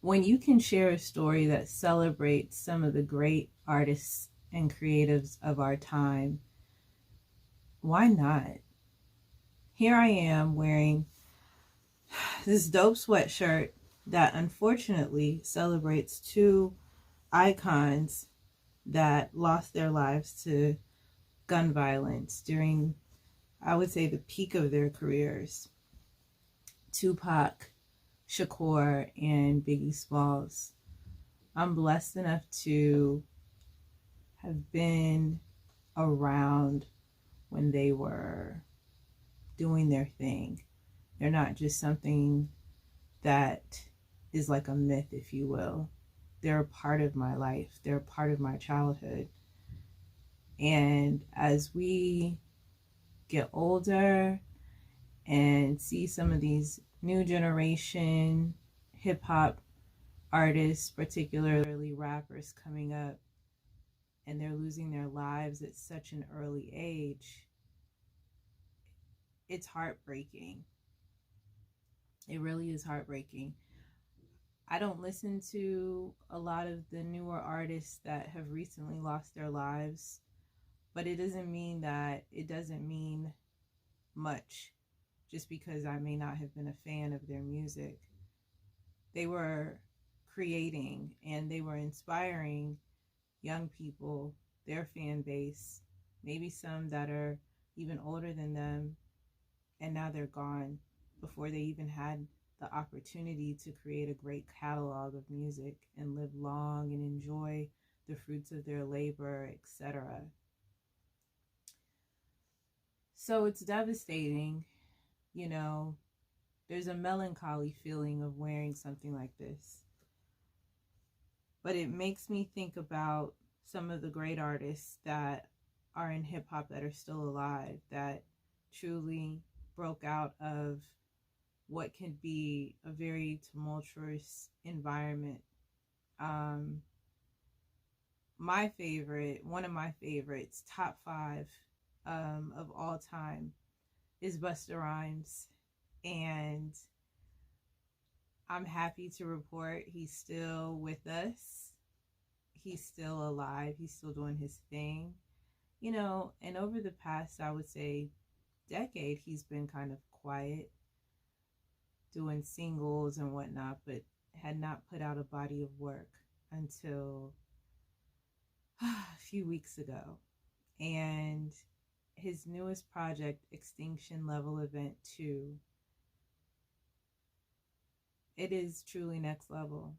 when you can share a story that celebrates some of the great artists and creatives of our time, why not? Here I am wearing this dope sweatshirt that unfortunately celebrates two icons that lost their lives to gun violence during, I would say, the peak of their careers. Tupac Shakur and Biggie Smalls. I'm blessed enough to have been around when they were doing their thing. They're not just something that is like a myth, if you will. They're a part of my life, they're a part of my childhood. And as we get older and see some of these new generation hip hop artists, particularly rappers, coming up and they're losing their lives at such an early age, it's heartbreaking. It really is heartbreaking. I don't listen to a lot of the newer artists that have recently lost their lives, but it doesn't mean that it doesn't mean much just because I may not have been a fan of their music. They were creating and they were inspiring young people, their fan base, maybe some that are even older than them, and now they're gone before they even had the opportunity to create a great catalog of music and live long and enjoy the fruits of their labor, etc. So it's devastating, you know. There's a melancholy feeling of wearing something like this. But it makes me think about some of the great artists that are in hip hop that are still alive, that truly broke out of what can be a very tumultuous environment. Um, my favorite, one of my favorites, top five of all time, is Busta Rhymes. And I'm happy to report he's still with us. He's still alive. He's still doing his thing. You know, and over the past, I would say, decade, he's been kind of quiet, doing singles and whatnot, but had not put out a body of work until a few weeks ago. And his newest project, Extinction Level Event 2, it is truly next level.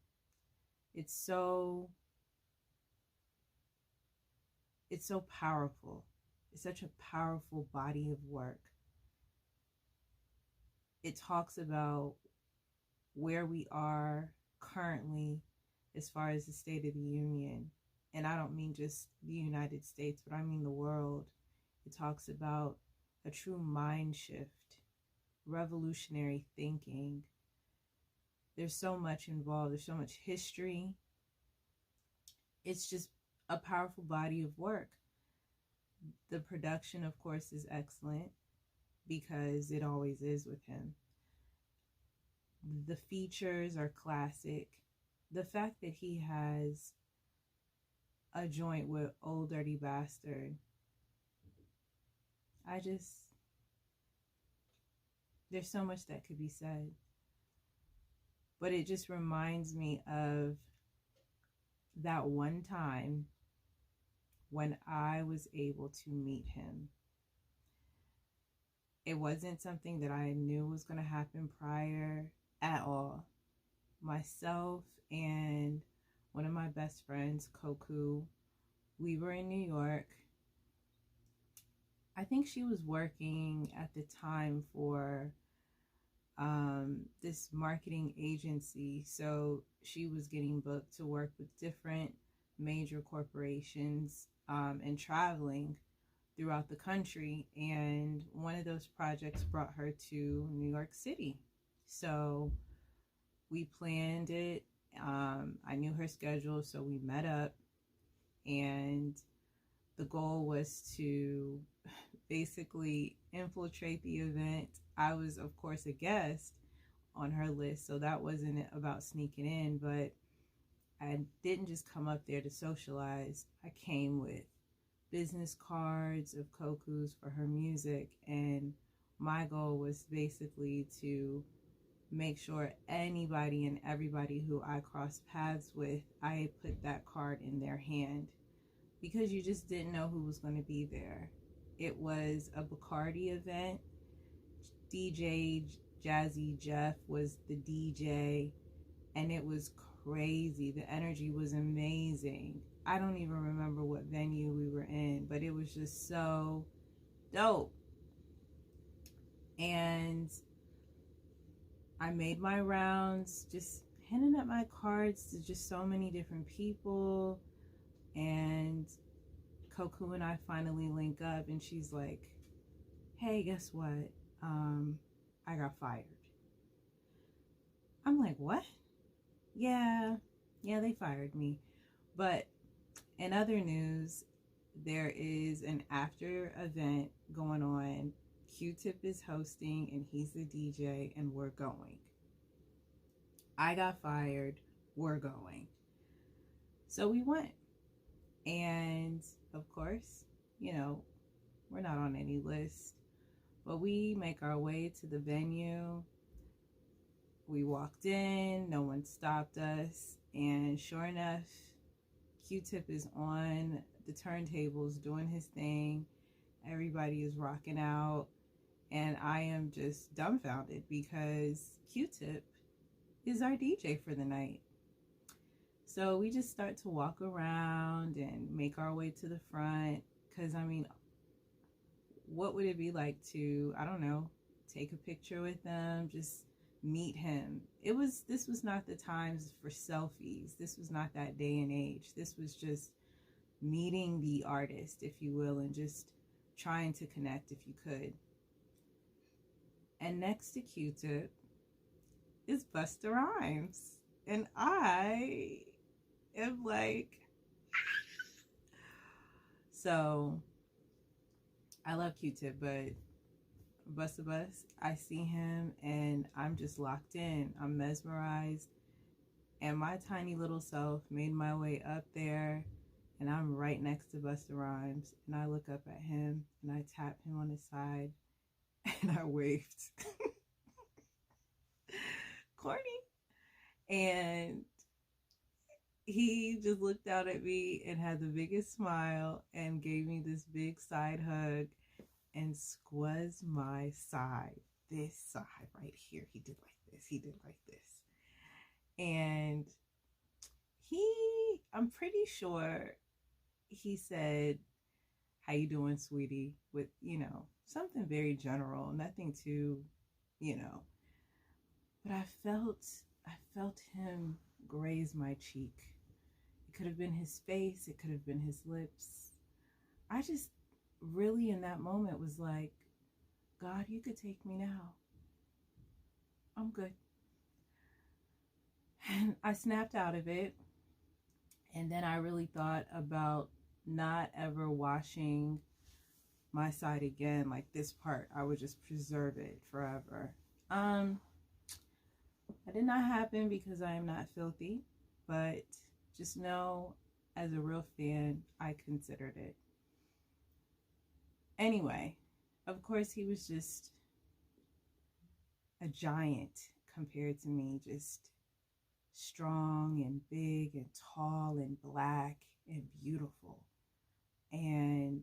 It's so it's so powerful. It's such a powerful body of work. It talks about where we are currently as far as the state of the union. And I don't mean just the United States, but I mean the world. It talks about a true mind shift, revolutionary thinking. There's so much involved, there's so much history. It's just a powerful body of work. The production, of course, is excellent because it always is with him. The features are classic. The fact that he has a joint with Old Dirty Bastard, there's so much that could be said. But it just reminds me of that one time when I was able to meet him. It wasn't something that I knew was going to happen prior at all. Myself and one of my best friends, Koku, we were in New York. I think she was working at the time for this marketing agency. So she was getting booked to work with different major corporations and traveling throughout the country. And one of those projects brought her to New York City. So we planned it. I knew her schedule, so we met up. And the goal was to basically infiltrate the event. I was, of course, a guest, on her list, so that wasn't about sneaking in. But I didn't just come up there to socialize. I came with business cards of Koku's for her music, and my goal was basically to make sure anybody and everybody who I crossed paths with, I put that card in their hand, because you just didn't know who was going to be there. It was a Bacardi event. DJ Jazzy Jeff was the DJ, and it was crazy. The energy was amazing. I don't even remember what venue we were in, but it was just so dope. And I made my rounds, just handing up my cards to just so many different people. And Koku and I finally link up, and she's like, hey, guess what? I got fired. I'm like, what? Yeah, they fired me. But in other news, there is an after event going on. Q-Tip is hosting, and he's the DJ, and we're going. I got fired. We're going. So we went. And of course, you know, we're not on any list, but we make our way to the venue. We walked in, no one stopped us, and sure enough, Q-Tip is on the turntables doing his thing. Everybody is rocking out, and I am just dumbfounded because Q-Tip is our DJ for the night. So we just start to walk around and make our way to the front, because I mean, what would it be like to, I don't know, take a picture with them, just meet him? This was not the times for selfies. This was not that day and age. This was just meeting the artist, if you will, and just trying to connect if you could. And next to Q-Tip is Busta Rhymes. And I am like, so I love Q-Tip, but Busta Bus, I see him and I'm just locked in. I'm mesmerized, and my tiny little self made my way up there, and I'm right next to Busta Rhymes, and I look up at him and I tap him on his side and I waved. Corny. And he just looked out at me and had the biggest smile and gave me this big side hug and squeezed my side. This side right here. He did like this. He did like this. And I'm pretty sure he said, how you doing, sweetie? With, you know, something very general, nothing too, you know. But I felt him graze my cheek. It could have been his face. It could have been his lips. I just really in that moment was like, God, you could take me now. I'm good. And I snapped out of it. And then I really thought about not ever washing my side again. Like this part, I would just preserve it forever. That did not happen because I am not filthy, but just know, as a real fan, I considered it. Anyway, of course, he was just a giant compared to me, just strong and big and tall and black and beautiful and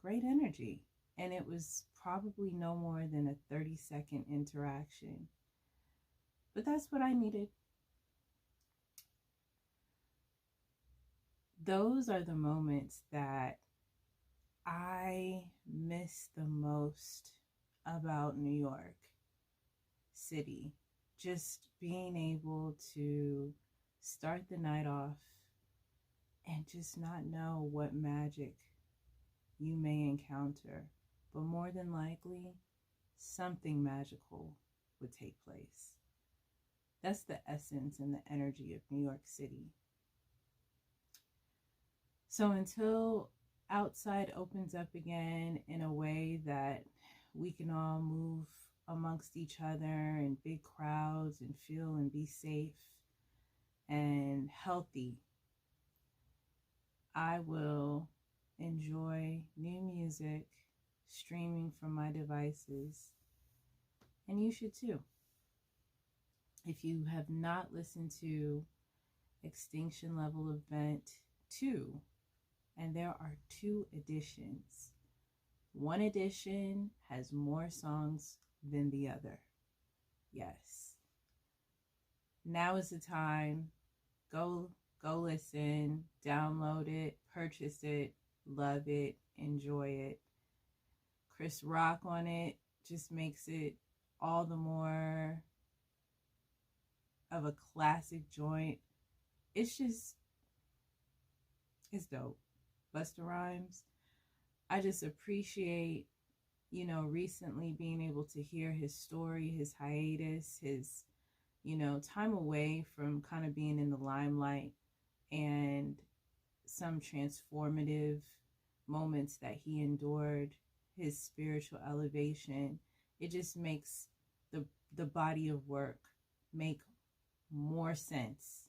great energy. And it was probably no more than a 30-second interaction. But that's what I needed. Those are the moments that I miss the most about New York City. Just being able to start the night off and just not know what magic you may encounter, but more than likely, something magical would take place. That's the essence and the energy of New York City. So until outside opens up again in a way that we can all move amongst each other in big crowds and feel and be safe and healthy, I will enjoy new music streaming from my devices. And you should too. If you have not listened to Extinction Level Event 2, and there are 2 editions, one edition has more songs than the other. Yes. Now is the time. Go listen, download it, purchase it, love it, enjoy it. Chris Rock on it just makes it all the more of a classic joint. It's dope. Busta Rhymes, I just appreciate, recently being able to hear his story, his hiatus, his, time away from kind of being in the limelight, and some transformative moments that he endured, his spiritual elevation. It just makes the body of work make more sense.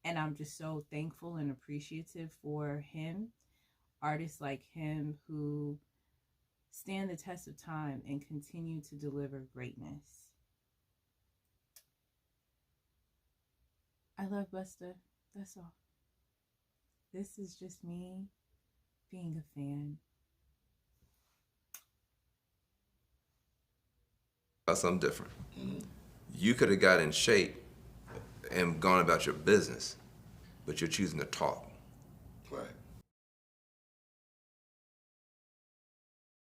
And I'm just so thankful and appreciative for him, artists like him who stand the test of time and continue to deliver greatness. I love Busta. That's all. This is just me being a fan. Something different. You could have got in shape and gone about your business, but you're choosing to talk.